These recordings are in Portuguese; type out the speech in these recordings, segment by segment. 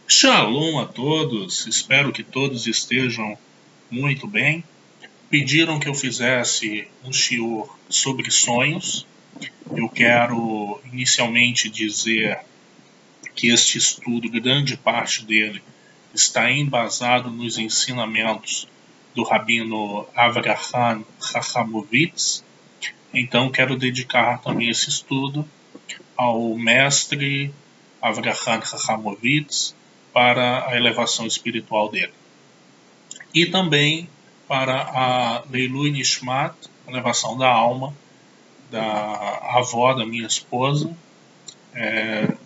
Shalom a todos, espero que todos estejam muito bem. Pediram que eu fizesse um shiur sobre sonhos. Eu quero inicialmente dizer que este estudo, grande parte dele, está embasado nos ensinamentos do Rabino Avraham Chachamovitz. Então quero dedicar também esse estudo ao mestre Avraham Chachamovitz para a elevação espiritual dele. E também para a Leilui Nishmat, elevação da alma, da avó da minha esposa,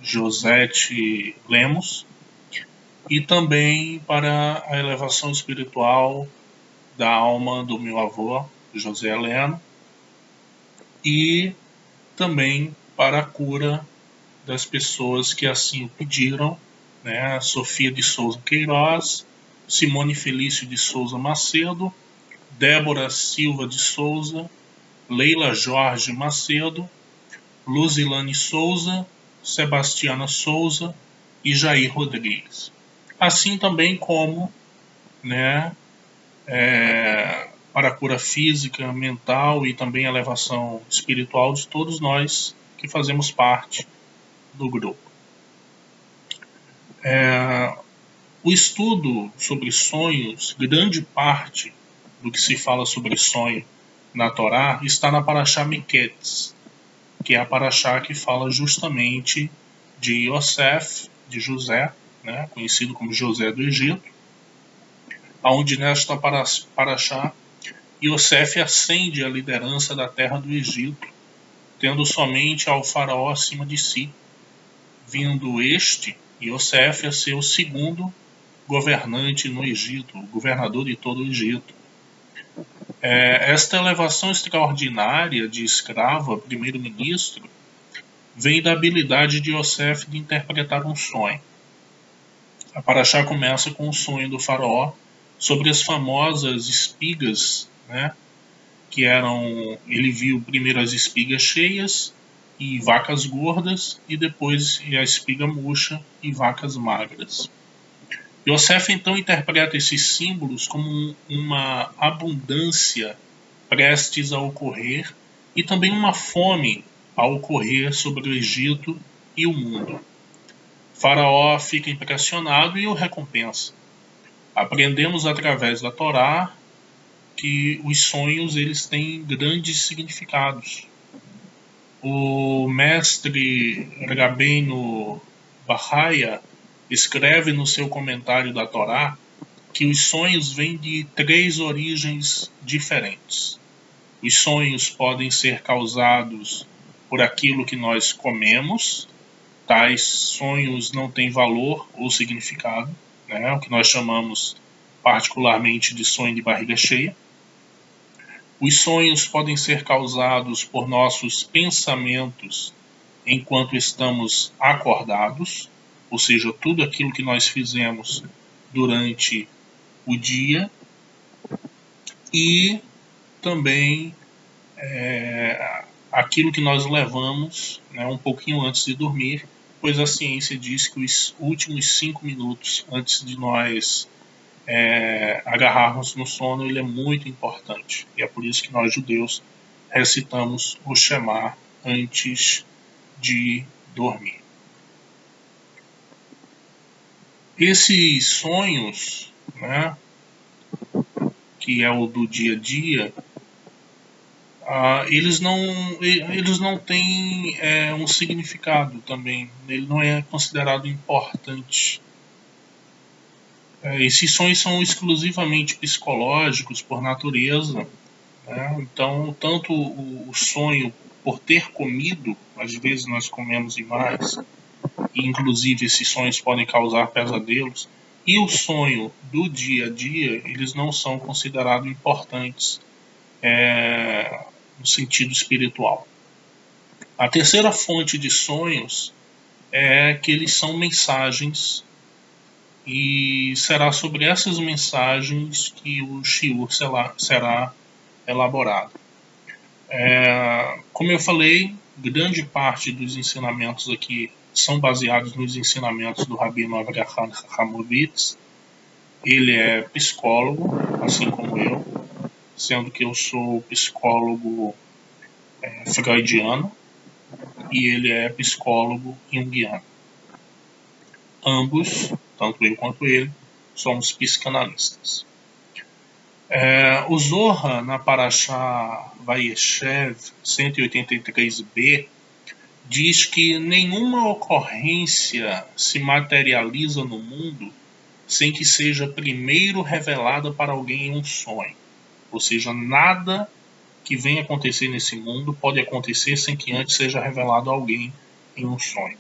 Josete Lemos, e também para a elevação espiritual da alma do meu avô, José Heleno, e também para a cura das pessoas que assim o pediram, né? Sofia de Souza Queiroz, Simone Felício de Souza Macedo, Débora Silva de Souza, Leila Jorge Macedo, Luzilane Souza, Sebastiana Souza e Jair Rodrigues. Assim também como, né, para a cura física, mental e também a elevação espiritual de todos nós que fazemos parte do grupo. O estudo sobre sonhos, grande parte do que se fala sobre sonho na Torá está na Parashá Miketz, que é a Parashá que fala justamente de Yosef, de José, né, conhecido como José do Egito, onde nesta Parashá Yosef ascende à liderança da terra do Egito, tendo somente ao faraó acima de si, vindo este, Yosef, a ser o segundo governante no Egito, o governador de todo o Egito. Esta elevação extraordinária de escravo a primeiro-ministro vem da habilidade de Yosef de interpretar um sonho. A Parashá começa com o sonho do faraó sobre as famosas espigas, né, que eram, ele viu primeiro as espigas cheias e vacas gordas, e depois a espiga murcha e vacas magras. Yosef então interpreta esses símbolos como uma abundância prestes a ocorrer e também uma fome a ocorrer sobre o Egito e o mundo. Faraó fica impressionado e o recompensa. Aprendemos através da Torá que os sonhos eles têm grandes significados. O mestre Rabbeinu Bahaya escreve no seu comentário da Torá que os sonhos vêm de 3 origens diferentes. Os sonhos podem ser causados por aquilo que nós comemos. Tais sonhos não têm valor ou significado, né? O que nós chamamos particularmente de sonho de barriga cheia. Os sonhos podem ser causados por nossos pensamentos enquanto estamos acordados, ou seja, tudo aquilo que nós fizemos durante o dia, e também aquilo que nós levamos, né, um pouquinho antes de dormir, pois a ciência diz que os últimos 5 minutos antes de nós agarrarmos no sono, ele é muito importante. E é por isso que nós judeus recitamos o Shema antes de dormir. Esses sonhos, né, que é o do dia a dia, eles não têm um significado também. Ele não é considerado importante. Esses sonhos são exclusivamente psicológicos por natureza, né? Então, tanto o sonho por ter comido, às vezes nós comemos demais, e inclusive esses sonhos podem causar pesadelos, e o sonho do dia a dia, eles não são considerados importantes no sentido espiritual. A terceira fonte de sonhos é que eles são mensagens, e será sobre essas mensagens que o shiur será elaborado. Como eu falei, grande parte dos ensinamentos aqui são baseados nos ensinamentos do Rabino Avraham Ramovitz. Ele é psicólogo, assim como eu, sendo que eu sou psicólogo freudiano e ele é psicólogo junguiano. Ambos, tanto eu quanto ele, somos psicanalistas. O Zohar, na Parashá Vayeshev 183b, diz que nenhuma ocorrência se materializa no mundo sem que seja primeiro revelada para alguém em um sonho. Ou seja, nada que venha acontecer nesse mundo pode acontecer sem que antes seja revelado a alguém em um sonho.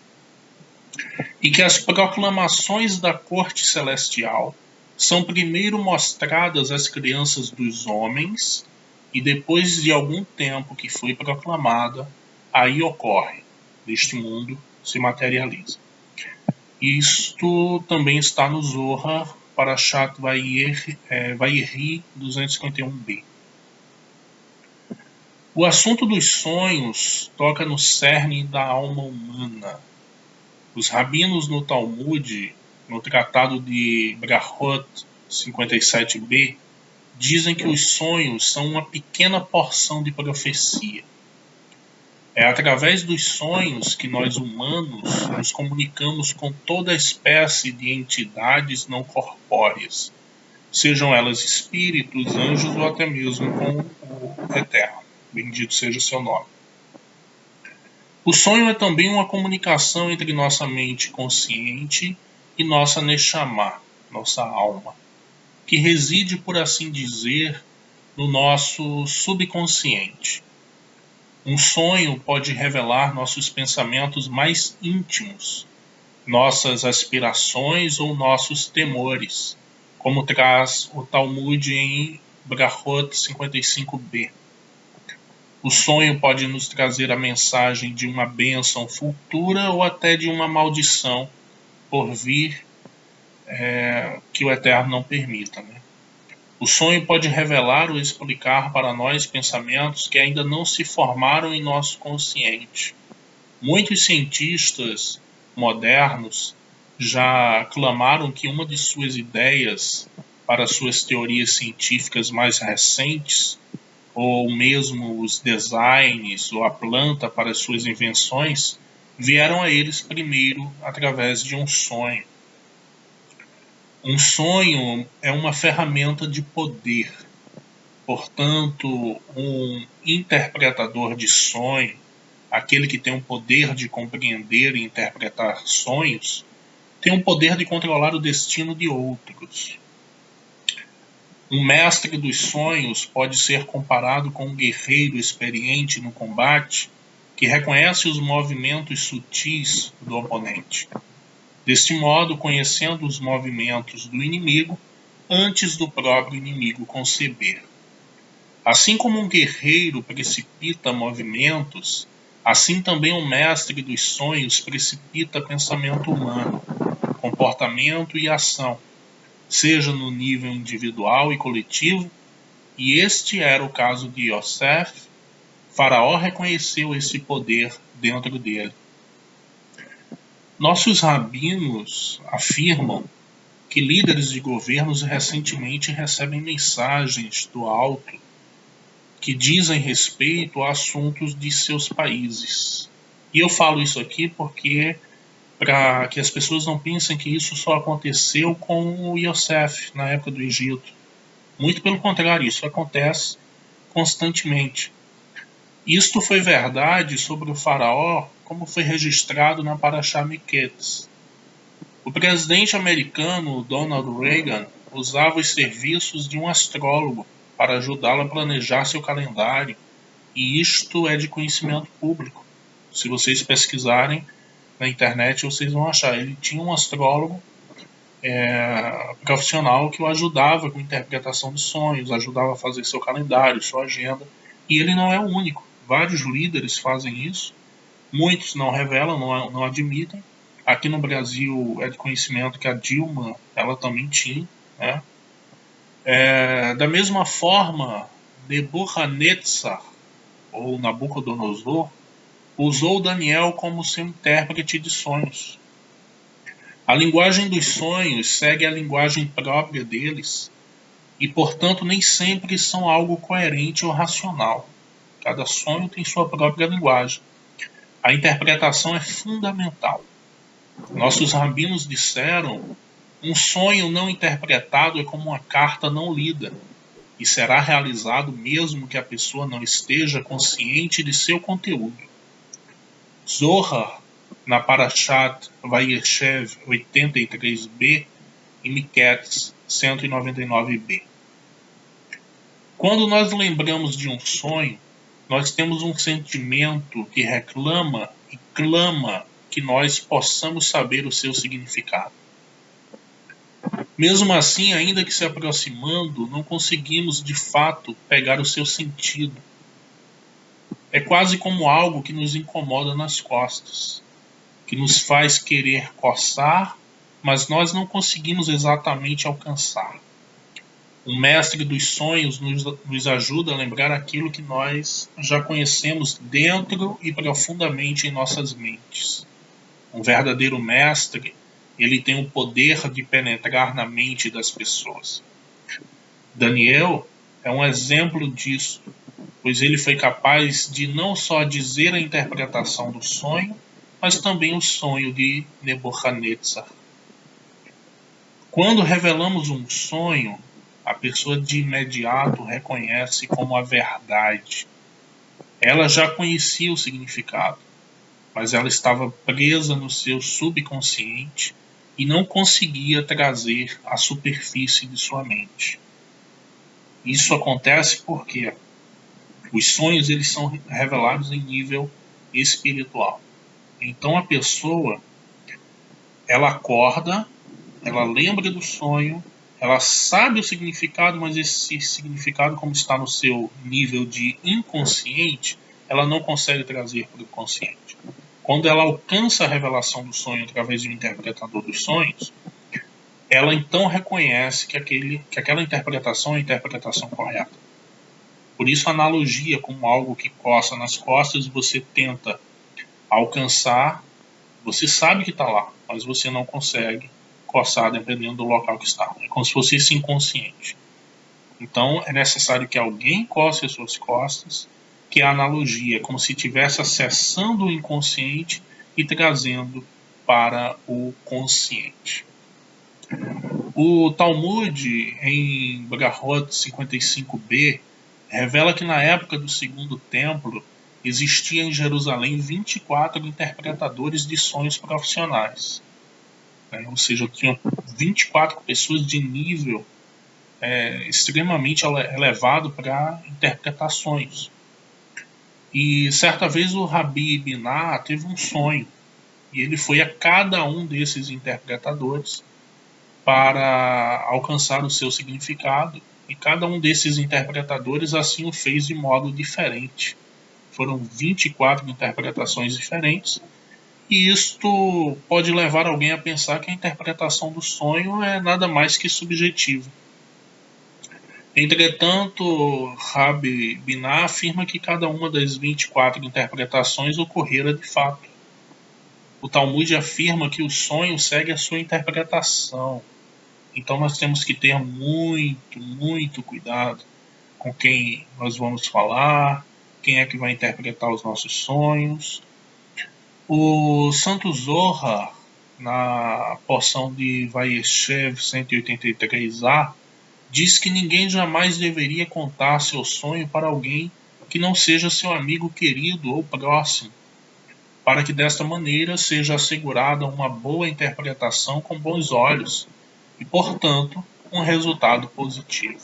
E que as proclamações da corte celestial são primeiro mostradas às crianças dos homens e depois de algum tempo que foi proclamada, aí ocorre, neste mundo se materializa. Isto também está no Zohar Parashat Vayeri 251b. O assunto dos sonhos toca no cerne da alma humana. Os rabinos no Talmud, no Tratado de Brachot 57b, dizem que os sonhos são uma pequena porção de profecia. É através dos sonhos que nós humanos nos comunicamos com toda espécie de entidades não corpóreas, sejam elas espíritos, anjos ou até mesmo com o Eterno. Bendito seja seu nome. O sonho é também uma comunicação entre nossa mente consciente e nossa Neshama, nossa alma, que reside, por assim dizer, no nosso subconsciente. Um sonho pode revelar nossos pensamentos mais íntimos, nossas aspirações ou nossos temores, como traz o Talmud em Brachot 55b. O sonho pode nos trazer a mensagem de uma bênção futura ou até de uma maldição por vir que o Eterno não permita, né? O sonho pode revelar ou explicar para nós pensamentos que ainda não se formaram em nosso consciente. Muitos cientistas modernos já clamaram que uma de suas ideias para suas teorias científicas mais recentes, ou mesmo os designs ou a planta para suas invenções, vieram a eles primeiro através de um sonho. Um sonho é uma ferramenta de poder. Portanto, um interpretador de sonho, aquele que tem o poder de compreender e interpretar sonhos, tem o poder de controlar o destino de outros. Um mestre dos sonhos pode ser comparado com um guerreiro experiente no combate que reconhece os movimentos sutis do oponente. Deste modo, conhecendo os movimentos do inimigo antes do próprio inimigo conceber. Assim como um guerreiro precipita movimentos, assim também um mestre dos sonhos precipita pensamento humano, comportamento e ação, seja no nível individual e coletivo, e este era o caso de Yosef. Faraó reconheceu esse poder dentro dele. Nossos rabinos afirmam que líderes de governos recentemente recebem mensagens do alto que dizem respeito a assuntos de seus países. E eu falo isso aqui porque para que as pessoas não pensem que isso só aconteceu com o Yosef na época do Egito. Muito pelo contrário, isso acontece constantemente. Isto foi verdade sobre o faraó, como foi registrado na Parashá Miketz. O presidente americano Donald Reagan usava os serviços de um astrólogo para ajudá-lo a planejar seu calendário, e isto é de conhecimento público. Se vocês pesquisarem na internet, vocês vão achar. Ele tinha um astrólogo profissional que o ajudava com a interpretação de sonhos, ajudava a fazer seu calendário, sua agenda, e ele não é o único. Vários líderes fazem isso, muitos não revelam, não admitem. Aqui no Brasil é de conhecimento que a Dilma, ela também tinha, né? Da mesma forma, Nebuchadnezzar, ou Nabucodonosor, usou Daniel como seu intérprete de sonhos. A linguagem dos sonhos segue a linguagem própria deles e, portanto, nem sempre são algo coerente ou racional. Cada sonho tem sua própria linguagem. A interpretação é fundamental. Nossos rabinos disseram: um sonho não interpretado é como uma carta não lida, e será realizado mesmo que a pessoa não esteja consciente de seu conteúdo. Zohar, na Parashat Vayeshev 83b e Miqueias 199b. Quando nós lembramos de um sonho, nós temos um sentimento que reclama e clama que nós possamos saber o seu significado. Mesmo assim, ainda que se aproximando, não conseguimos de fato pegar o seu sentido. É quase como algo que nos incomoda nas costas, que nos faz querer coçar, mas nós não conseguimos exatamente alcançar. O mestre dos sonhos nos ajuda a lembrar aquilo que nós já conhecemos dentro e profundamente em nossas mentes. Um verdadeiro mestre, ele tem o poder de penetrar na mente das pessoas. Daniel é um exemplo disso, pois ele foi capaz de não só dizer a interpretação do sonho, mas também o sonho de Nebuchadnezzar. Quando revelamos um sonho, a pessoa de imediato reconhece como a verdade. Ela já conhecia o significado, mas ela estava presa no seu subconsciente e não conseguia trazer à superfície de sua mente. Isso acontece porque os sonhos eles são revelados em nível espiritual. Então a pessoa, ela acorda, ela lembra do sonho, ela sabe o significado, mas esse significado, como está no seu nível de inconsciente, ela não consegue trazer para o consciente. Quando ela alcança a revelação do sonho através de um interpretador dos sonhos, ela então reconhece que aquela interpretação é a interpretação correta. Por isso a analogia como algo que coça nas costas, você tenta alcançar, você sabe que está lá, mas você não consegue coçar dependendo do local que está. É como se fosse esse inconsciente. Então é necessário que alguém coce as suas costas, que é a analogia, como se estivesse acessando o inconsciente e trazendo para o consciente. O Talmud, em Brahot 55b, revela que na época do Segundo Templo existia em Jerusalém 24 interpretadores de sonhos profissionais. Ou seja, tinha 24 pessoas de nível extremamente elevado para interpretar sonhos. E certa vez o Rabi Biná teve um sonho, e ele foi a cada um desses interpretadores para alcançar o seu significado, e cada um desses interpretadores assim o fez de modo diferente. Foram 24 interpretações diferentes, e isto pode levar alguém a pensar que a interpretação do sonho é nada mais que subjetiva. Entretanto, Rabi Biná afirma que cada uma das 24 interpretações ocorrera de fato. O Talmud afirma que o sonho segue a sua interpretação. Então nós temos que ter muito cuidado com quem nós vamos falar, quem é que vai interpretar os nossos sonhos. O Santo Zohar, na porção de Vayeshev 183a, diz que ninguém jamais deveria contar seu sonho para alguém que não seja seu amigo querido ou próximo, para que desta maneira seja assegurada uma boa interpretação com bons olhos e, portanto, um resultado positivo.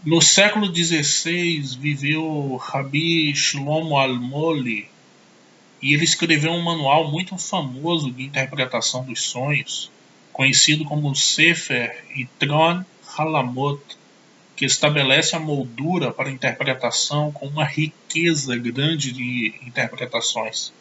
No século XVI viveu Rabbi Shlomo Almoli, e ele escreveu um manual muito famoso de interpretação dos sonhos, conhecido como Sefer Yitron Halamot, que estabelece a moldura para a interpretação com uma riqueza grande de interpretações.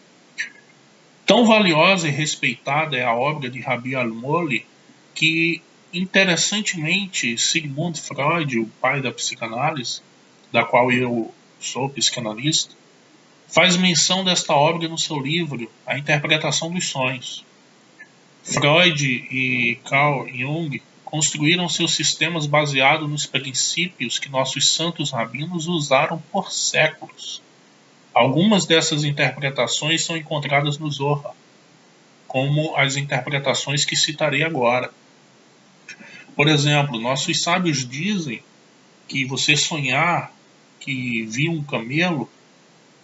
Tão valiosa e respeitada é a obra de Rabbi Almoli que, interessantemente, Sigmund Freud, o pai da psicanálise, da qual eu sou psicanalista, faz menção desta obra no seu livro A Interpretação dos Sonhos. Freud e Carl Jung construíram seus sistemas baseados nos princípios que nossos santos rabinos usaram por séculos. Algumas dessas interpretações são encontradas no Zohar, como as interpretações que citarei agora. Por exemplo, nossos sábios dizem que você sonhar que viu um camelo,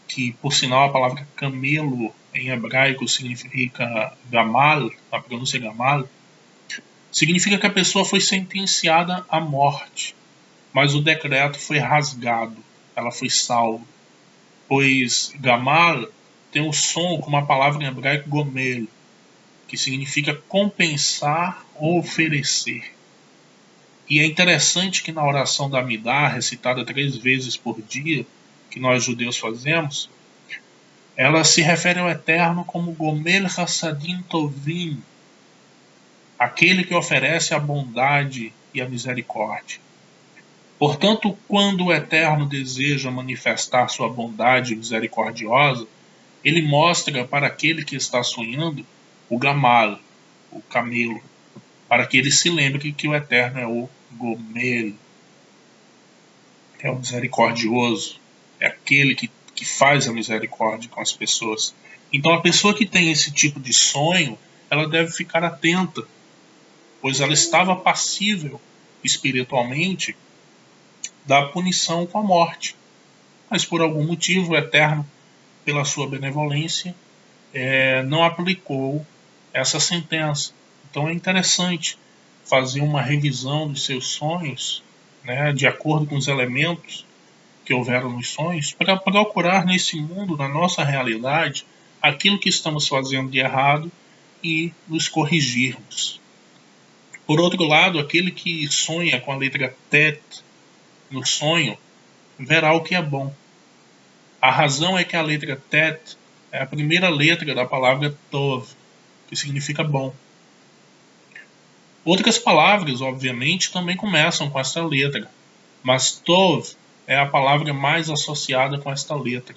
que por sinal a palavra camelo em hebraico significa gamal, a pronúncia gamal, significa que a pessoa foi sentenciada à morte, mas o decreto foi rasgado, ela foi salva, pois gamal tem o som como a palavra em hebraico gomel, que significa compensar ou oferecer. E é interessante que na oração da Amidá, recitada 3 vezes por dia, que nós judeus fazemos, ela se refere ao Eterno como Gomel Hassadim Tovim, aquele que oferece a bondade e a misericórdia. Portanto, quando o Eterno deseja manifestar sua bondade misericordiosa, ele mostra para aquele que está sonhando o gamal, o camelo, para que ele se lembre que o Eterno é o Gomel, é o misericordioso, é aquele que faz a misericórdia com as pessoas. Então a pessoa que tem esse tipo de sonho, ela deve ficar atenta, pois ela estava passível espiritualmente da punição com a morte. Mas por algum motivo o Eterno, pela sua benevolência, não aplicou essa sentença. Então é interessante fazer uma revisão dos seus sonhos, né, de acordo com os elementos que houveram nos sonhos, para procurar nesse mundo, na nossa realidade, aquilo que estamos fazendo de errado e nos corrigirmos. Por outro lado, aquele que sonha com a letra Tet no sonho, verá o que é bom. A razão é que a letra Tet é a primeira letra da palavra Tov, que significa bom. Outras palavras, obviamente, também começam com esta letra, mas Tov é a palavra mais associada com esta letra.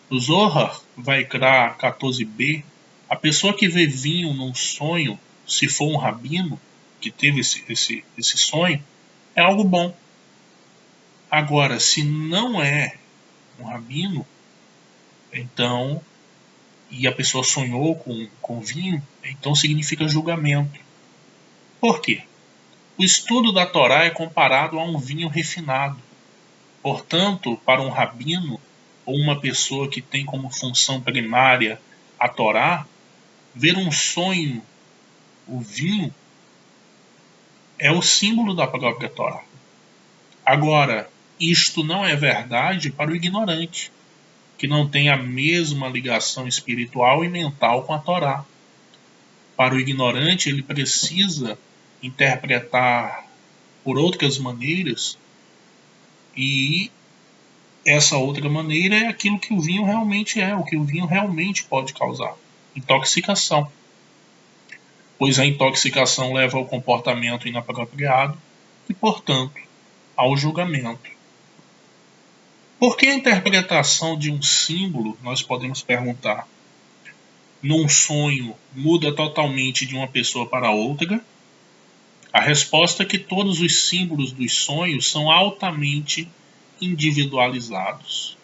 No Zohar, Vaikra 14b, a pessoa que vê vinho num sonho, se for um rabino que teve esse sonho, é algo bom. Agora, se não é um rabino, então, e a pessoa sonhou com vinho, então significa julgamento. Por quê? O estudo da Torá é comparado a um vinho refinado. Portanto, para um rabino ou uma pessoa que tem como função primária a Torá, ver um sonho, o vinho, é o símbolo da própria Torá. Agora, isto não é verdade para o ignorante, que não tem a mesma ligação espiritual e mental com a Torá. Para o ignorante, ele precisa interpretar por outras maneiras, e essa outra maneira é aquilo que o vinho realmente é, o que o vinho realmente pode causar: intoxicação. Pois a intoxicação leva ao comportamento inapropriado e, portanto, ao julgamento. Por que a interpretação de um símbolo, nós podemos perguntar, num sonho muda totalmente de uma pessoa para outra? A resposta é que todos os símbolos dos sonhos são altamente individualizados.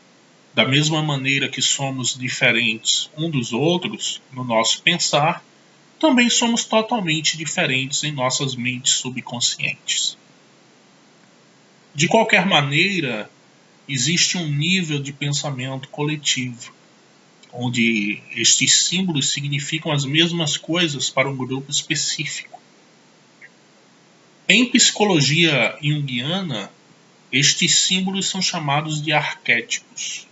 Da mesma maneira que somos diferentes um dos outros no nosso pensar, também somos totalmente diferentes em nossas mentes subconscientes. De qualquer maneira, existe um nível de pensamento coletivo, onde estes símbolos significam as mesmas coisas para um grupo específico. Em psicologia junguiana, estes símbolos são chamados de arquétipos,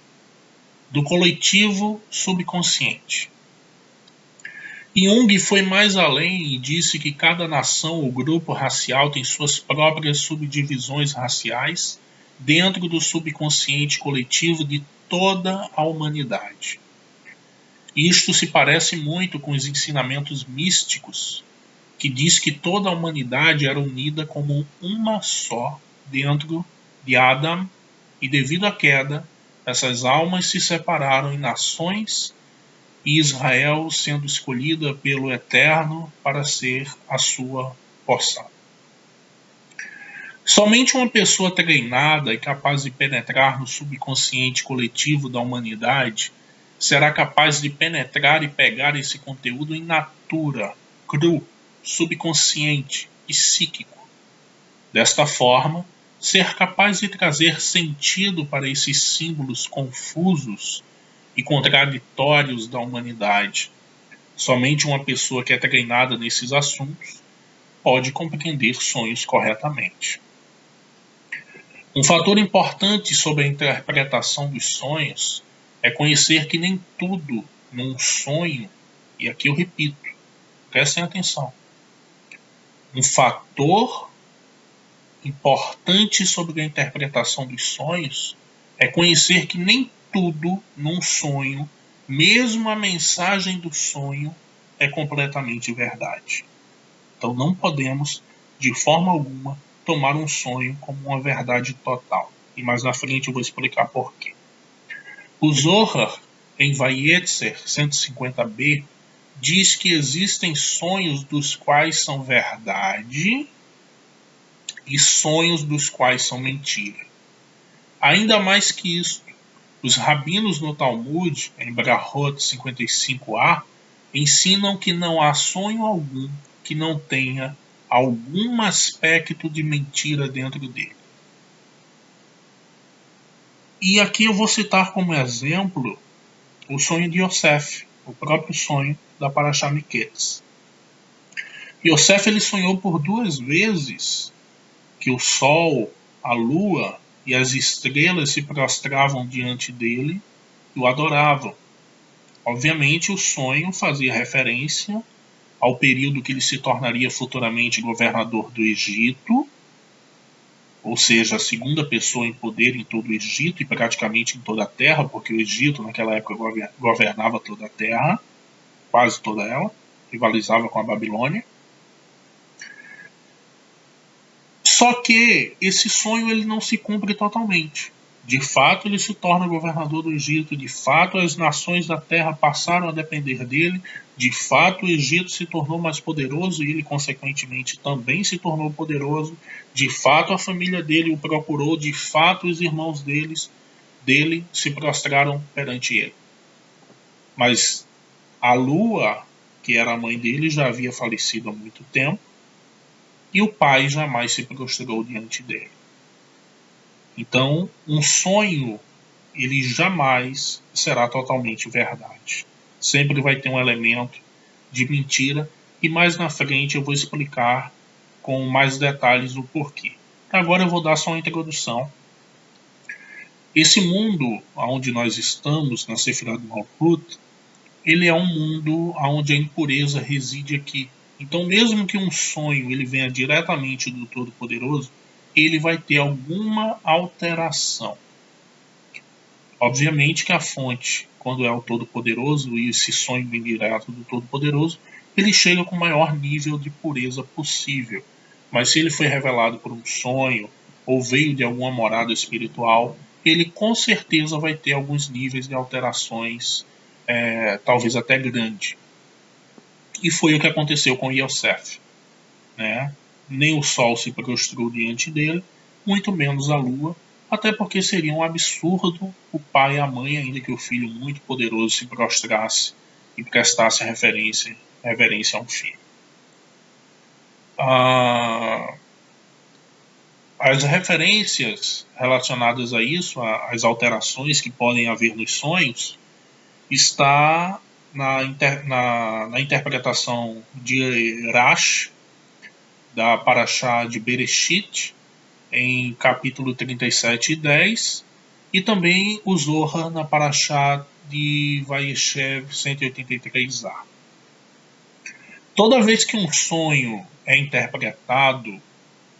do coletivo subconsciente. Jung foi mais além e disse que cada nação ou grupo racial tem suas próprias subdivisões raciais dentro do subconsciente coletivo de toda a humanidade. Isto se parece muito com os ensinamentos místicos, que diz que toda a humanidade era unida como uma só dentro de Adam, e devido à queda, essas almas se separaram em nações e Israel sendo escolhida pelo Eterno para ser a sua porção. Somente uma pessoa treinada e capaz de penetrar no subconsciente coletivo da humanidade será capaz de penetrar e pegar esse conteúdo in natura, cru, subconsciente, psíquico. Desta forma, ser capaz de trazer sentido para esses símbolos confusos e contraditórios da humanidade. Somente uma pessoa que é treinada nesses assuntos pode compreender sonhos corretamente. Um fator importante sobre a interpretação dos sonhos é conhecer que nem tudo num sonho, e aqui eu repito, prestem atenção, um fator importante sobre a interpretação dos sonhos é conhecer que nem tudo num sonho, mesmo a mensagem do sonho, é completamente verdade. Então não podemos, de forma alguma, tomar um sonho como uma verdade total. E mais na frente eu vou explicar por quê. O Zohar, em Vayetzer 150b, diz que existem sonhos dos quais são verdade e sonhos dos quais são mentira. Ainda mais que isso, os rabinos no Talmud, em Brahot 55a, ensinam que não há sonho algum que não tenha algum aspecto de mentira dentro dele. E aqui eu vou citar como exemplo o sonho de Yosef, o próprio sonho da Parashá Miketz. Yosef ele sonhou por 2 vezes que o sol, a lua e as estrelas se prostravam diante dele e o adoravam. Obviamente o sonho fazia referência ao período que ele se tornaria futuramente governador do Egito, ou seja, a segunda pessoa em poder em todo o Egito e praticamente em toda a terra, porque o Egito naquela época governava toda a terra, quase toda ela, rivalizava com a Babilônia. Só que esse sonho ele não se cumpre totalmente. De fato, ele se torna governador do Egito. De fato, as nações da terra passaram a depender dele. De fato, o Egito se tornou mais poderoso e ele, consequentemente, também se tornou poderoso. De fato, a família dele o procurou. De fato, os irmãos dele se prostraram perante ele. Mas a lua, que era a mãe dele, já havia falecido há muito tempo. E o pai jamais se prostrou diante dele. Então, um sonho, ele jamais será totalmente verdade. Sempre vai ter um elemento de mentira e mais na frente eu vou explicar com mais detalhes o porquê. Agora eu vou dar só uma introdução. Esse mundo onde nós estamos, na Sefirah do Malkut, ele é um mundo onde a impureza reside aqui. Então, mesmo que um sonho ele venha diretamente do Todo-Poderoso, ele vai ter alguma alteração. Obviamente que a fonte, quando é o Todo-Poderoso, e esse sonho vem direto do Todo-Poderoso, ele chega com o maior nível de pureza possível. Mas se ele foi revelado por um sonho, ou veio de alguma morada espiritual, ele com certeza vai ter alguns níveis de alterações, talvez até grande. E foi o que aconteceu com Yosef, né? Nem o sol se prostrou diante dele, muito menos a lua, até porque seria um absurdo o pai e a mãe, ainda que o filho muito poderoso se prostrasse e prestasse reverência a um filho. As referências relacionadas a isso, as alterações que podem haver nos sonhos, está na interpretação de Rashi, da Parashá de Bereshit, em capítulo 37 e 10, e também o Zohar na Parashá de Vayeshev 183a. Toda vez que um sonho é interpretado,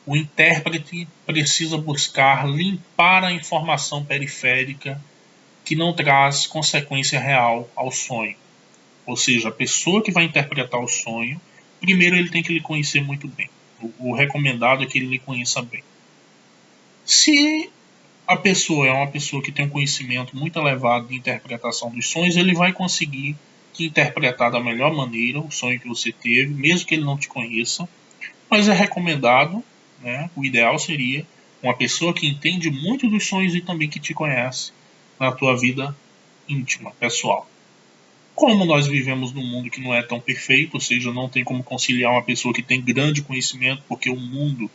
o intérprete precisa buscar limpar a informação periférica que não traz consequência real ao sonho. Ou seja, a pessoa que vai interpretar o sonho, primeiro ele tem que lhe conhecer muito bem. O recomendado é que ele lhe conheça bem. Se a pessoa é uma pessoa que tem um conhecimento muito elevado de interpretação dos sonhos, ele vai conseguir te interpretar da melhor maneira o sonho que você teve, mesmo que ele não te conheça. Mas é recomendado, né? O ideal seria uma pessoa que entende muito dos sonhos e também que te conhece na tua vida íntima, pessoal. Como nós vivemos num mundo que não é tão perfeito, ou seja, não tem como conciliar uma pessoa que tem grande conhecimento, porque o mundo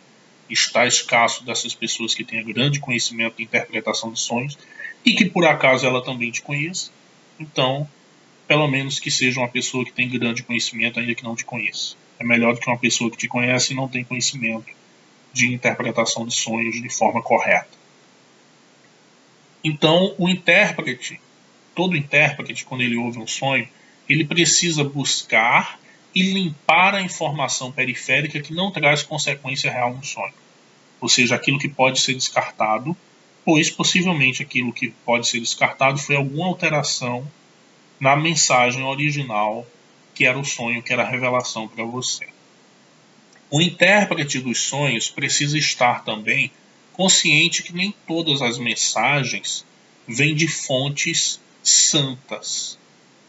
está escasso dessas pessoas que têm grande conhecimento de interpretação de sonhos e que por acaso ela também te conheça. Então, pelo menos que seja uma pessoa que tem grande conhecimento, ainda que não te conheça. É melhor do que uma pessoa que te conhece e não tem conhecimento de interpretação de sonhos de forma correta. Então, o intérprete, todo intérprete, quando ele ouve um sonho, ele precisa buscar e limpar a informação periférica que não traz consequência real no sonho. Ou seja, aquilo que pode ser descartado, pois possivelmente aquilo que pode ser descartado foi alguma alteração na mensagem original, que era o sonho, que era a revelação para você. O intérprete dos sonhos precisa estar também consciente que nem todas as mensagens vêm de fontes santas.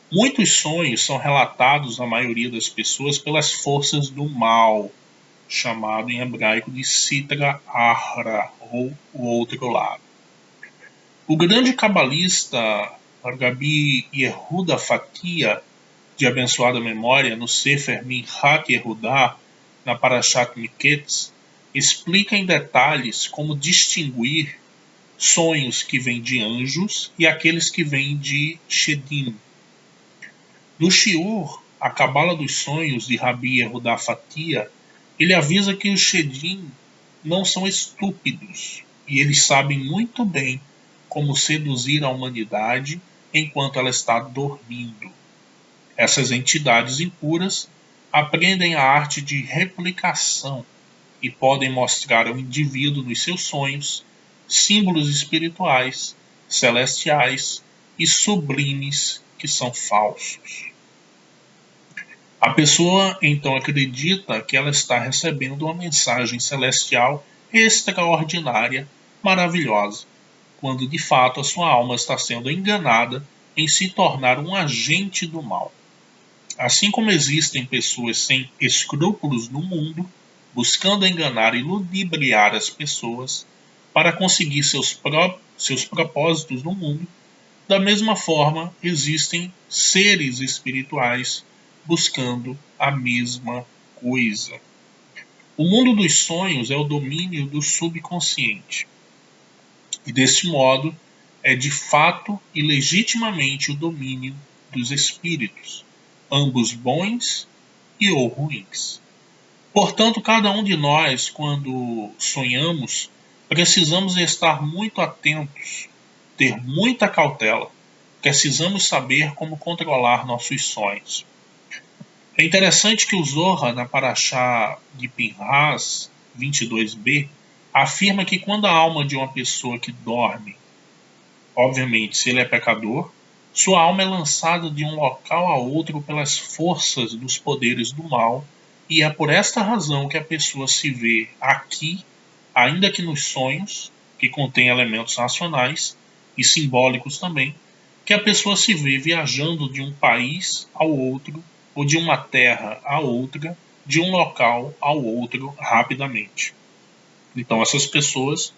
Muitos sonhos são relatados, na maioria das pessoas, pelas forças do mal, chamado em hebraico de Sitra Ahra, ou o outro lado. O grande cabalista Rabbi Yehuda Fatia, de abençoada memória, no Sefer Minhat Yehudá, na Parashat Miketz, explica em detalhes como distinguir sonhos que vêm de anjos e aqueles que vêm de Shedim. No Shiur, a Cabala dos Sonhos de Rabbi Yehuda Fatia, ele avisa que os Shedim não são estúpidos e eles sabem muito bem como seduzir a humanidade enquanto ela está dormindo. Essas entidades impuras aprendem a arte de replicação e podem mostrar ao indivíduo nos seus sonhos símbolos espirituais, celestiais e sublimes que são falsos. A pessoa então acredita que ela está recebendo uma mensagem celestial extraordinária, maravilhosa, quando de fato a sua alma está sendo enganada em se tornar um agente do mal. Assim como existem pessoas sem escrúpulos no mundo, buscando enganar e ludibriar as pessoas para conseguir seus propósitos no mundo, da mesma forma existem seres espirituais buscando a mesma coisa. O mundo dos sonhos é o domínio do subconsciente. E deste modo é de fato e legitimamente o domínio dos espíritos, ambos bons e ou ruins. Portanto, cada um de nós, quando sonhamos, precisamos estar muito atentos, ter muita cautela, precisamos saber como controlar nossos sonhos. É interessante que o Zohar, na Parashá de Pinhas 22b, afirma que quando a alma de uma pessoa que dorme, obviamente, se ele é pecador, sua alma é lançada de um local a outro pelas forças dos poderes do mal, e é por esta razão que a pessoa se vê aqui, ainda que nos sonhos, que contém elementos racionais e simbólicos também, que a pessoa se vê viajando de um país ao outro, ou de uma terra a outra, de um local ao outro rapidamente. Então essas pessoas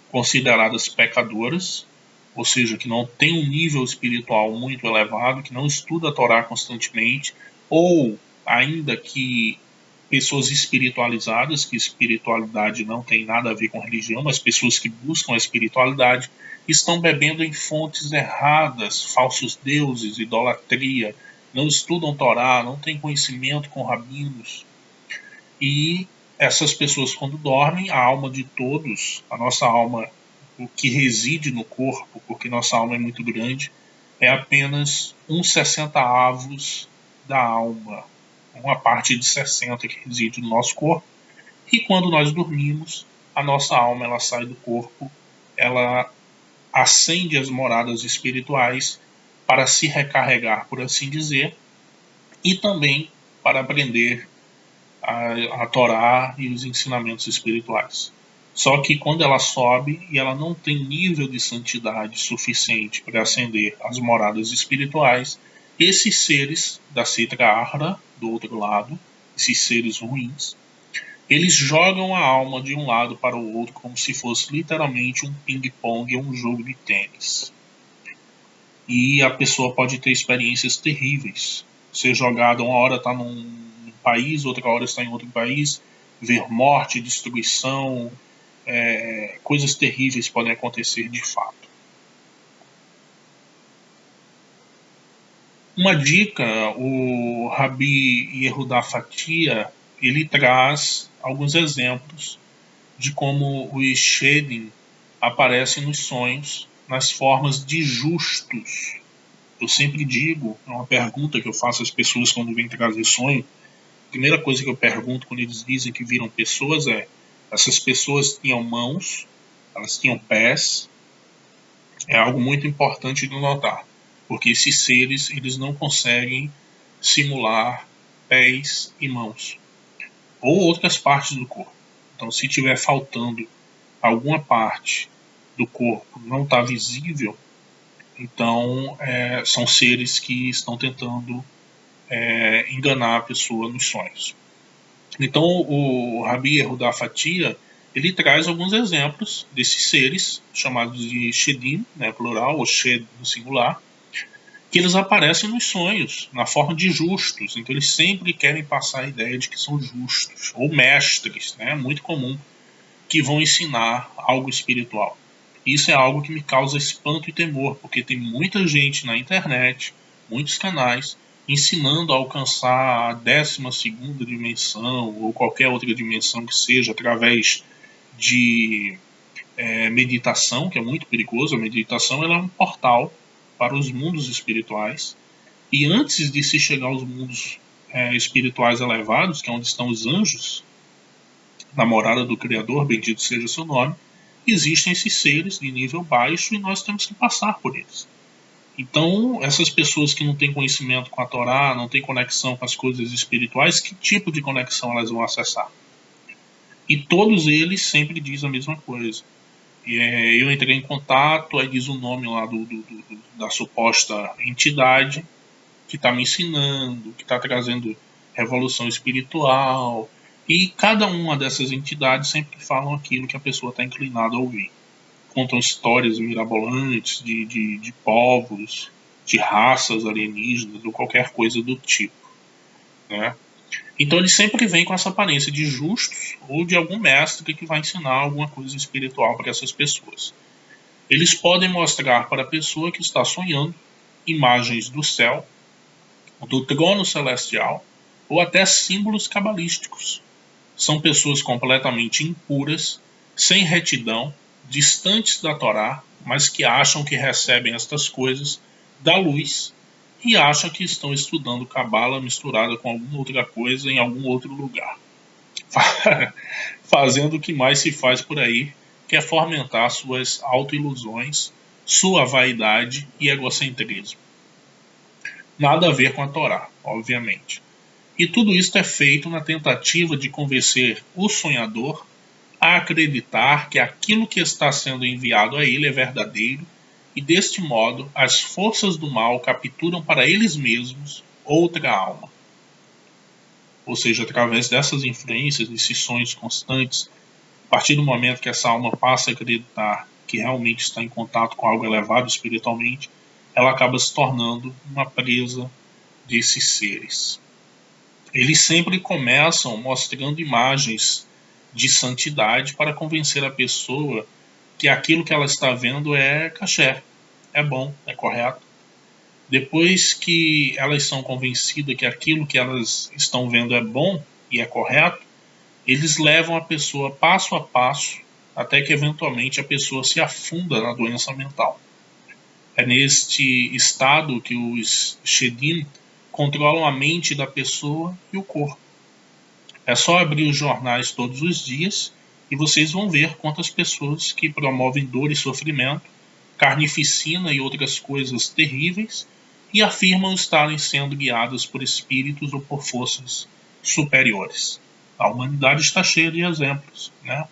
consideradas pecadoras, ou seja, que não tem um nível espiritual muito elevado, que não estuda a Torá constantemente, ou ainda que pessoas espiritualizadas, que espiritualidade não tem nada a ver com religião, mas pessoas que buscam a espiritualidade, estão bebendo em fontes erradas, falsos deuses, idolatria, não estudam Torá, não têm conhecimento com rabinos. E essas pessoas, quando dormem, a alma de todos, a nossa alma, o que reside no corpo, porque nossa alma é muito grande, é apenas 1/60 da alma, uma parte de 60 que reside no nosso corpo. E quando nós dormimos, a nossa alma ela sai do corpo, ela ascende às moradas espirituais para se recarregar, por assim dizer, e também para aprender a Torá e os ensinamentos espirituais. Só que quando ela sobe e ela não tem nível de santidade suficiente para ascender às moradas espirituais, esses seres da Sitra Ahra, do outro lado, esses seres ruins, eles jogam a alma de um lado para o outro como se fosse literalmente um ping-pong ou um jogo de tênis. E a pessoa pode ter experiências terríveis. Ser jogada, uma hora está num país, outra hora está em outro país, ver morte, destruição, coisas terríveis podem acontecer de fato. Uma dica, o Rabi Yehuda Fatia, ele traz alguns exemplos de como os Shedim aparecem nos sonhos nas formas de justos. Eu sempre digo, é uma pergunta que eu faço às pessoas quando vêm trazer sonho, a primeira coisa que eu pergunto quando eles dizem que viram pessoas é: essas pessoas tinham mãos, elas tinham pés? É algo muito importante de notar, porque esses seres eles não conseguem simular pés e mãos ou outras partes do corpo. Então, se tiver faltando alguma parte do corpo, não está visível, então são seres que estão tentando enganar a pessoa nos sonhos. Então, o Rabi Yehuda Fatia, ele traz alguns exemplos desses seres, chamados de Shedim, né, plural, ou Shed no singular, que eles aparecem nos sonhos, na forma de justos. Então, eles sempre querem passar a ideia de que são justos, ou mestres, né, muito comum, que vão ensinar algo espiritual. Isso é algo que me causa espanto e temor, porque tem muita gente na internet, muitos canais, ensinando a alcançar a 12ª dimensão ou qualquer outra dimensão que seja através de meditação, que é muito perigoso. A meditação ela é um portal para os mundos espirituais, e antes de se chegar aos mundos espirituais elevados, que é onde estão os anjos, na morada do Criador, bendito seja o seu nome, existem esses seres de nível baixo e nós temos que passar por eles. Então, essas pessoas que não têm conhecimento com a Torá, não têm conexão com as coisas espirituais, que tipo de conexão elas vão acessar? E todos eles sempre dizem a mesma coisa. Eu entrei em contato, aí diz o nome lá da suposta entidade que está me ensinando, que está trazendo revolução espiritual. E cada uma dessas entidades sempre falam aquilo que a pessoa está inclinada a ouvir. Contam histórias mirabolantes de povos, de raças alienígenas ou qualquer coisa do tipo, né? Então eles sempre vêm com essa aparência de justos ou de algum mestre que vai ensinar alguma coisa espiritual para essas pessoas. Eles podem mostrar para a pessoa que está sonhando imagens do céu, do trono celestial ou até símbolos cabalísticos. São pessoas completamente impuras, sem retidão, distantes da Torá, mas que acham que recebem estas coisas da luz e acham que estão estudando Cabala misturada com alguma outra coisa em algum outro lugar. Fazendo o que mais se faz por aí, que é fomentar suas autoilusões, sua vaidade e egocentrismo. Nada a ver com a Torá, obviamente. E tudo isso é feito na tentativa de convencer o sonhador a acreditar que aquilo que está sendo enviado a ele é verdadeiro, e deste modo as forças do mal capturam para eles mesmos outra alma. Ou seja, através dessas influências, desses sonhos constantes, a partir do momento que essa alma passa a acreditar que realmente está em contato com algo elevado espiritualmente, ela acaba se tornando uma presa desses seres. Eles sempre começam mostrando imagens de santidade para convencer a pessoa que aquilo que ela está vendo é kasher, é bom, é correto. Depois que elas são convencidas que aquilo que elas estão vendo é bom e é correto, eles levam a pessoa passo a passo até que eventualmente a pessoa se afunda na doença mental. É neste estado que os Shedim controlam a mente da pessoa e o corpo. É só abrir os jornais todos os dias e vocês vão ver quantas pessoas que promovem dor e sofrimento, carnificina e outras coisas terríveis, e afirmam estarem sendo guiadas por espíritos ou por forças superiores. A humanidade está cheia de exemplos, né?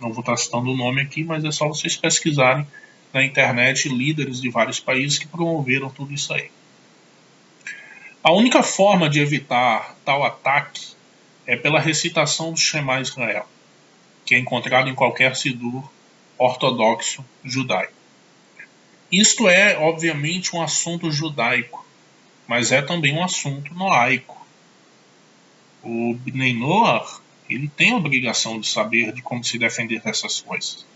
não vou estar citando o nome aqui, mas é só vocês pesquisarem na internet líderes de vários países que promoveram tudo isso aí. A única forma de evitar tal ataque é pela recitação do Shema Israel, que é encontrado em qualquer sidur ortodoxo judaico. Isto é, obviamente, um assunto judaico, mas é também um assunto noaico. O Bnei Noach, ele tem a obrigação de saber de como se defender dessas coisas.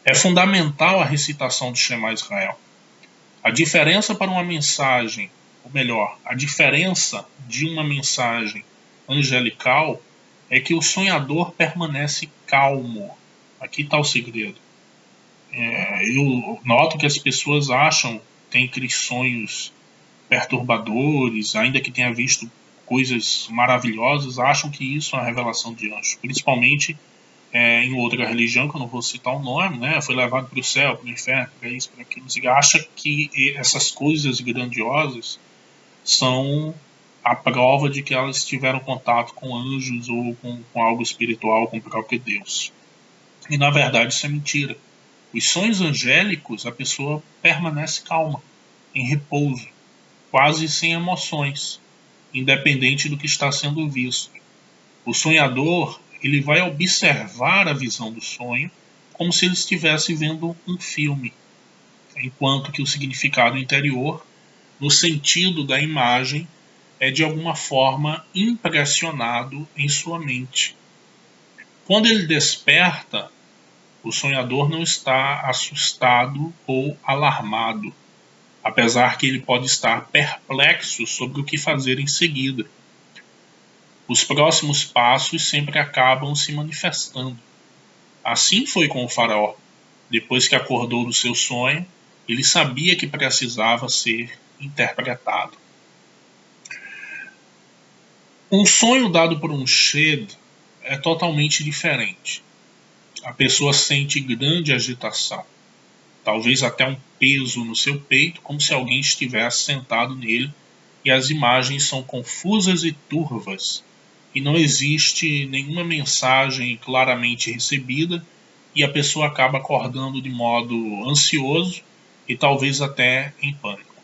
É fundamental a recitação do Shema Israel. A diferença para uma mensagem, ou melhor, a diferença de uma mensagem angelical é que o sonhador permanece calmo. Aqui está o segredo. Eu noto que as pessoas acham, tem aqueles sonhos perturbadores, ainda que tenha visto coisas maravilhosas, acham que isso é uma revelação de anjo. Principalmente em outra religião, que eu não vou citar o nome, né? Foi levado para o céu, para o inferno, para isso, para aquilo. Você acha que essas coisas grandiosas são a prova de que elas tiveram contato com anjos ou com algo espiritual, com o próprio Deus. E na verdade isso é mentira. Os sonhos angélicos, a pessoa permanece calma, em repouso, quase sem emoções, independente do que está sendo visto. O sonhador, ele vai observar a visão do sonho como se ele estivesse vendo um filme, enquanto que o significado interior, no sentido da imagem, é de alguma forma impressionado em sua mente. Quando ele desperta, o sonhador não está assustado ou alarmado, apesar que ele pode estar perplexo sobre o que fazer em seguida. Os próximos passos sempre acabam se manifestando. Assim foi com o faraó. Depois que acordou do seu sonho, ele sabia que precisava ser interpretado. Um sonho dado por um shed é totalmente diferente. A pessoa sente grande agitação, talvez até um peso no seu peito, como se alguém estivesse sentado nele, e as imagens são confusas e turvas, e não existe nenhuma mensagem claramente recebida, e a pessoa acaba acordando de modo ansioso e talvez até em pânico.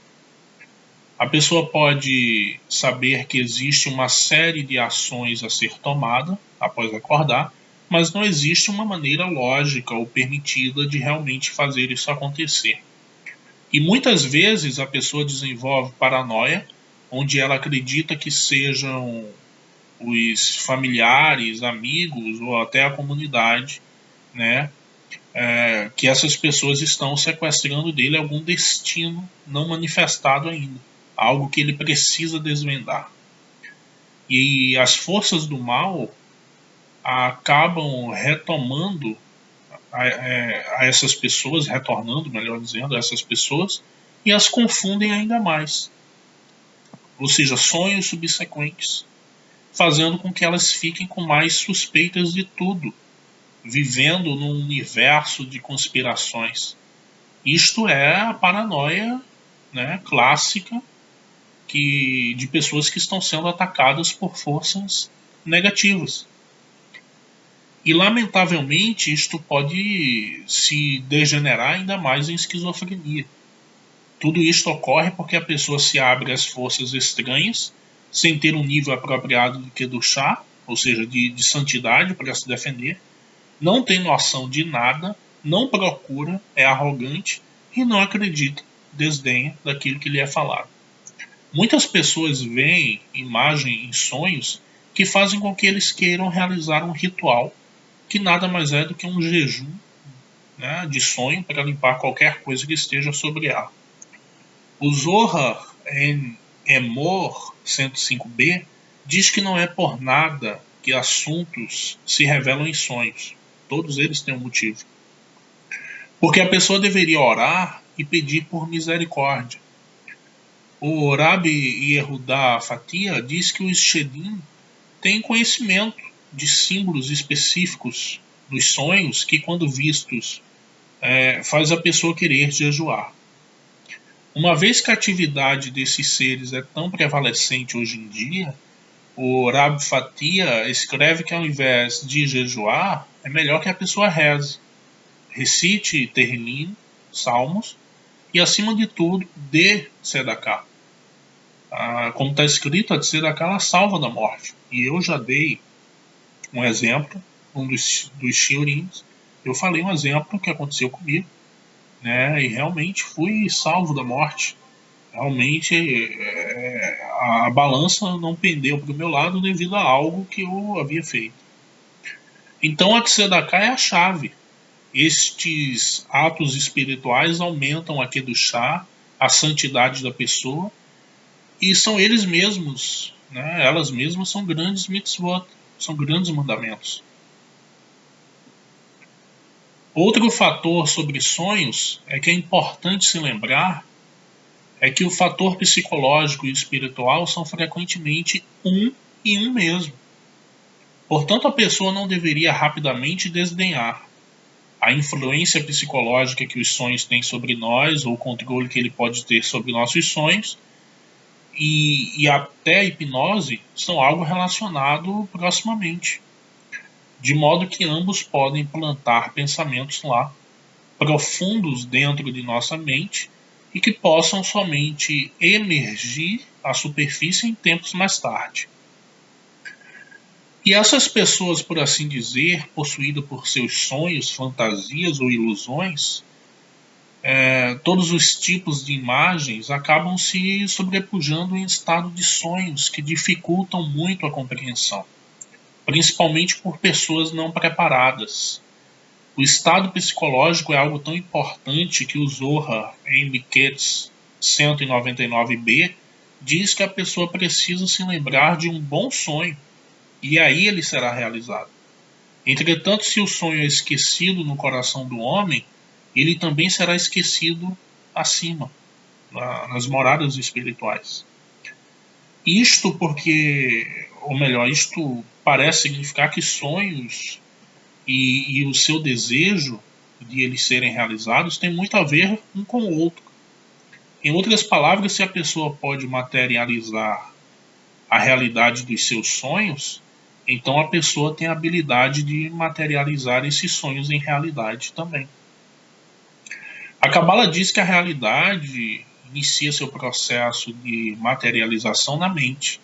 A pessoa pode saber que existe uma série de ações a ser tomada após acordar, mas não existe uma maneira lógica ou permitida de realmente fazer isso acontecer. E muitas vezes a pessoa desenvolve paranoia, onde ela acredita que sejam os familiares, amigos ou até a comunidade, né, que essas pessoas estão sequestrando dele algum destino não manifestado ainda, algo que ele precisa desvendar. E as forças do mal acabam retomando a essas pessoas, retornando, melhor dizendo, a essas pessoas, e as confundem ainda mais. Ou seja, sonhos subsequentes, fazendo com que elas fiquem com mais suspeitas de tudo, vivendo num universo de conspirações. Isto é a paranoia, né, clássica de pessoas que estão sendo atacadas por forças negativas. E, lamentavelmente, isto pode se degenerar ainda mais em esquizofrenia. Tudo isto ocorre porque a pessoa se abre às forças estranhas, sem ter um nível apropriado do que do chá, ou seja, de santidade para se defender, não tem noção de nada, não procura, é arrogante e não acredita, desdenha daquilo que lhe é falado. Muitas pessoas veem imagem em sonhos que fazem com que eles queiram realizar um ritual que nada mais é do que um jejum, né, de sonho para limpar qualquer coisa que esteja sobre ela. O Zohar em Emor 105b diz que não é por nada que assuntos se revelam em sonhos. Todos eles têm um motivo. Porque a pessoa deveria orar e pedir por misericórdia. O Rabi Yehudá Fatia diz que os Shedim têm conhecimento de símbolos específicos dos sonhos que, quando vistos, faz a pessoa querer jejuar. Uma vez que a atividade desses seres é tão prevalecente hoje em dia, o Rabi Fatia escreve que, ao invés de jejuar, é melhor que a pessoa reze. Recite Terrilim, Salmos, e acima de tudo, dê tzedakah. Como está escrito, a tzedakah ela salva da morte. E eu já dei um exemplo, um dos shiurim, eu falei um exemplo que aconteceu comigo, né, e realmente fui salvo da morte. Realmente a balança não pendeu para o meu lado devido a algo que eu havia feito. Então a tzedakah é a chave. Estes atos espirituais aumentam a kedushá, a santidade da pessoa, e são eles mesmos, né, elas mesmas são grandes mitzvot, são grandes mandamentos. Outro fator sobre sonhos é que é importante se lembrar é que o fator psicológico e espiritual são frequentemente um e um mesmo. Portanto, a pessoa não deveria rapidamente desdenhar a influência psicológica que os sonhos têm sobre nós, ou o controle que ele pode ter sobre nossos sonhos, e até a hipnose são algo relacionado proximamente, de modo que ambos podem plantar pensamentos lá, profundos dentro de nossa mente, e que possam somente emergir à superfície em tempos mais tarde. E essas pessoas, por assim dizer, possuídas por seus sonhos, fantasias ou ilusões, todos os tipos de imagens acabam se sobrepujando em estado de sonhos que dificultam muito a compreensão, principalmente por pessoas não preparadas. O estado psicológico é algo tão importante que o Zohar, em Miketz 199b, diz que a pessoa precisa se lembrar de um bom sonho, e aí ele será realizado. Entretanto, se o sonho é esquecido no coração do homem, ele também será esquecido acima, nas moradas espirituais. Isto porque, ou melhor, isto parece significar que sonhos e o seu desejo de eles serem realizados tem muito a ver um com o outro. Em outras palavras, se a pessoa pode materializar a realidade dos seus sonhos, então a pessoa tem a habilidade de materializar esses sonhos em realidade também. A Kabbalah diz que a realidade inicia seu processo de materialização na mente.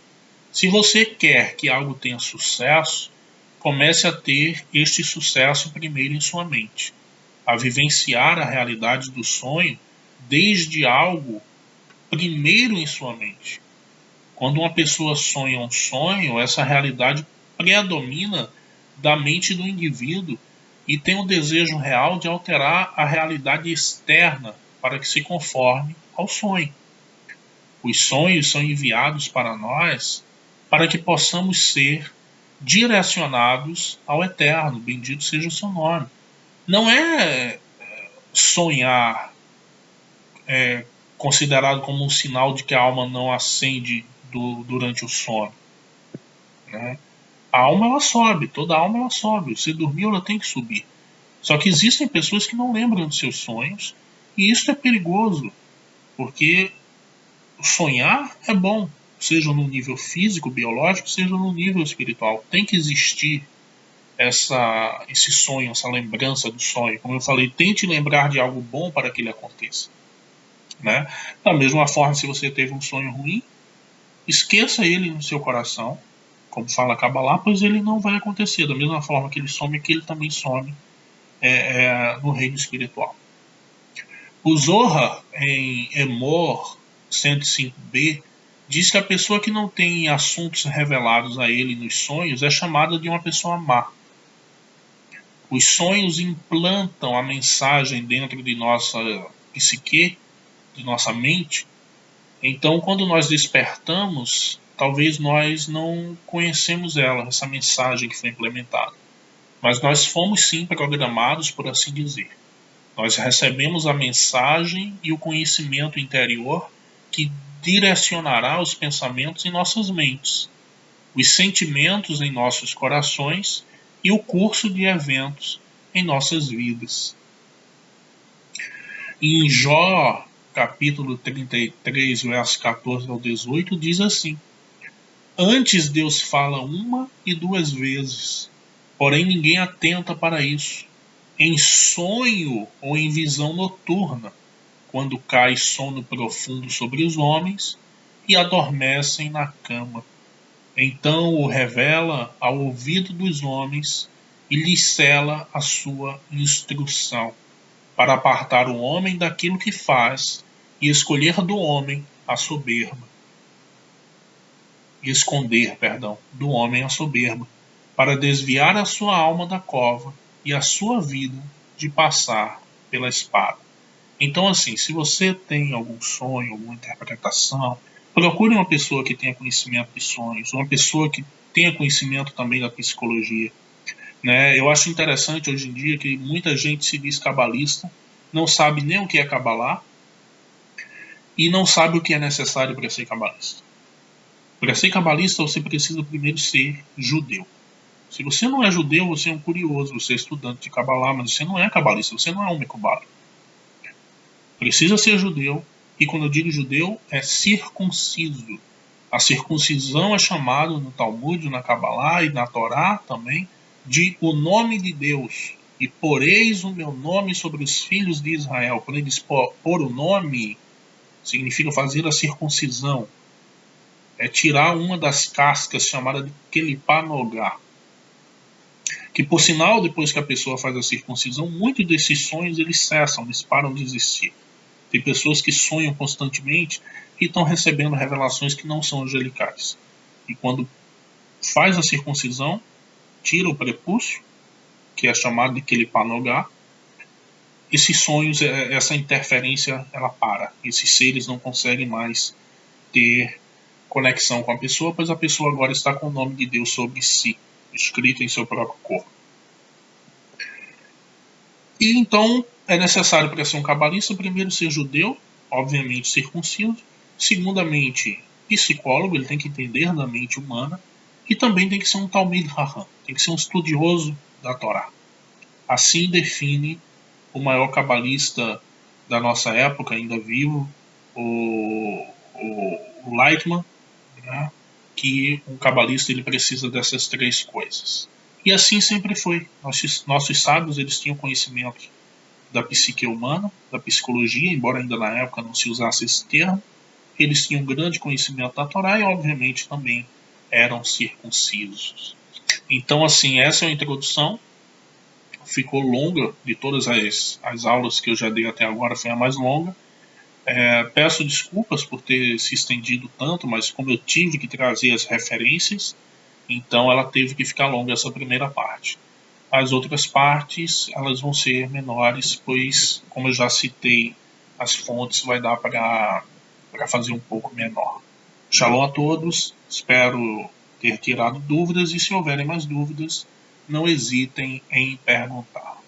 Se você quer que algo tenha sucesso, comece a ter este sucesso primeiro em sua mente, a vivenciar a realidade do sonho desde algo primeiro em sua mente. Quando uma pessoa sonha um sonho, essa realidade predomina da mente do indivíduo e tem o desejo real de alterar a realidade externa para que se conforme ao sonho. Os sonhos são enviados para nós para que possamos ser direcionados ao Eterno, bendito seja o seu nome. Não é sonhar considerado como um sinal de que a alma não ascende durante o sono, né? A alma ela sobe, toda alma ela sobe. Se dormiu, ela tem que subir. Só que existem pessoas que não lembram de seus sonhos, e isso é perigoso, porque sonhar é bom, seja no nível físico, biológico, seja no nível espiritual. Tem que existir esse sonho, essa lembrança do sonho. Como eu falei, tente lembrar de algo bom para que ele aconteça, né? Da mesma forma, se você teve um sonho ruim, esqueça ele no seu coração, como fala a Kabbalah, pois ele não vai acontecer. Da mesma forma que ele some aqui, ele também some no reino espiritual. O Zohar, em Emor 105b, diz que a pessoa que não tem assuntos revelados a ele nos sonhos é chamada de uma pessoa má. Os sonhos implantam a mensagem dentro de nossa psique, de nossa mente. Então, quando nós despertamos, talvez nós não conhecemos ela, essa mensagem que foi implementada. Mas nós fomos sim programados, por assim dizer. Nós recebemos a mensagem e o conhecimento interior que direcionará os pensamentos em nossas mentes, os sentimentos em nossos corações e o curso de eventos em nossas vidas. Em Jó, capítulo 33, versos 14 ao 18, diz assim: Antes Deus fala uma e duas vezes, porém ninguém atenta para isso. Em sonho ou em visão noturna, quando cai sono profundo sobre os homens e adormecem na cama. Então o revela ao ouvido dos homens e lhes sela a sua instrução, para apartar o homem daquilo que faz e escolher do homem a soberba. E esconder, do homem a soberba, para desviar a sua alma da cova e a sua vida de passar pela espada. Então, assim, se você tem algum sonho, alguma interpretação, procure uma pessoa que tenha conhecimento de sonhos, uma pessoa que tenha conhecimento também da psicologia. Né? Eu acho interessante hoje em dia que muita gente se diz cabalista, não sabe nem o que é cabalá e não sabe o que é necessário para ser cabalista. Para ser cabalista, você precisa primeiro ser judeu. Se você não é judeu, você é um curioso, você é estudante de cabalá, mas você não é cabalista, você não é um mecubalo. Precisa ser judeu, e quando eu digo judeu, é circunciso. A circuncisão é chamada no Talmud, na Cabalá e na Torá também, de o nome de Deus. E poreis o meu nome sobre os filhos de Israel. Quando ele diz pôr o nome, significa fazer a circuncisão. É tirar uma das cascas chamada de kelipá nogá. Que por sinal, depois que a pessoa faz a circuncisão, muitos desses sonhos eles cessam, eles param de existir. Tem pessoas que sonham constantemente e estão recebendo revelações que não são angelicais. E quando faz a circuncisão, tira o prepúcio, que é chamado de kelipá nogá, esses sonhos, essa interferência, ela para. Esses seres não conseguem mais ter conexão com a pessoa, pois a pessoa agora está com o nome de Deus sobre si, escrito em seu próprio corpo. E então é necessário para ser um cabalista, primeiro ser judeu, obviamente circunciso, segundamente psicólogo, ele tem que entender da mente humana, e também tem que ser um Talmid Raham, tem que ser um estudioso da Torá. Assim define o maior cabalista da nossa época, ainda vivo, o Lightman, né, que um cabalista ele precisa dessas três coisas. E assim sempre foi. Nossos sábios eles tinham conhecimento da psique humana, da psicologia, embora ainda na época não se usasse esse termo. Eles tinham grande conhecimento da Torá e obviamente também eram circuncisos. Então assim, essa é a introdução. Ficou longa, de todas as aulas que eu já dei até agora foi a mais longa. Peço desculpas por ter se estendido tanto, mas como eu tive que trazer as referências, então ela teve que ficar longa essa primeira parte. As outras partes elas vão ser menores, pois, como eu já citei, as fontes vai dar para fazer um pouco menor. Shalom a todos, espero ter tirado dúvidas e se houverem mais dúvidas, não hesitem em perguntar.